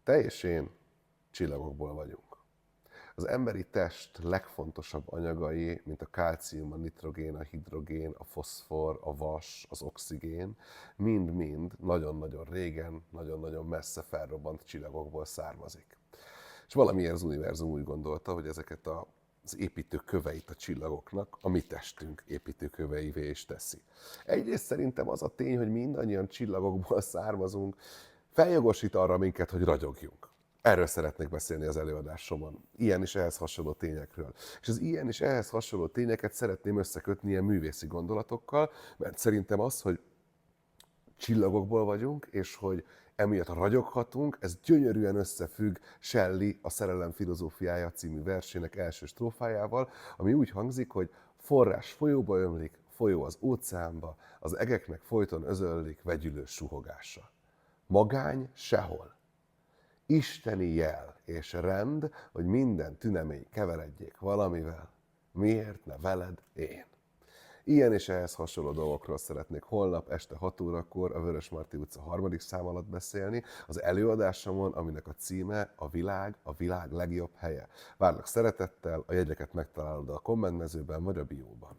Te és én csillagokból vagyunk. Az emberi test legfontosabb anyagai, mint a kálcium, a nitrogén, a hidrogén, a foszfor, a vas, az oxigén, mind-mind nagyon-nagyon régen, nagyon-nagyon messze felrobbant csillagokból származik. És valamiért az univerzum úgy gondolta, hogy ezeket az építőköveit a csillagoknak a mi testünk építőköveivé is teszi. Egyrészt szerintem az a tény, hogy mindannyian csillagokból származunk, feljogosít arra minket, hogy ragyogjunk. Erről szeretnék beszélni az előadásomon. Ilyen és ehhez hasonló tényekről. És az ilyen és ehhez hasonló tényeket szeretném összekötni ilyen művészi gondolatokkal, mert szerintem az, hogy csillagokból vagyunk, és hogy emiatt ragyoghatunk, ez gyönyörűen összefügg Shelley a Szerelem filozófiája című versének első strófájával, ami úgy hangzik, hogy forrás folyóba ömlik, folyó az óceánba, az egeknek folyton özöllik vegyülő suhogása. Magány sehol. Isteni jel és rend, hogy minden tünemény keveredjék valamivel. Miért ne veled én? Ilyen és ehhez hasonló dolgokról szeretnék holnap este 6 órakor a Vörösmarty utca 3. szám alatt beszélni, az előadásomon, aminek a címe a világ legjobb helye. Várlak szeretettel, a jegyeket megtalálod a kommentmezőben vagy a bióban.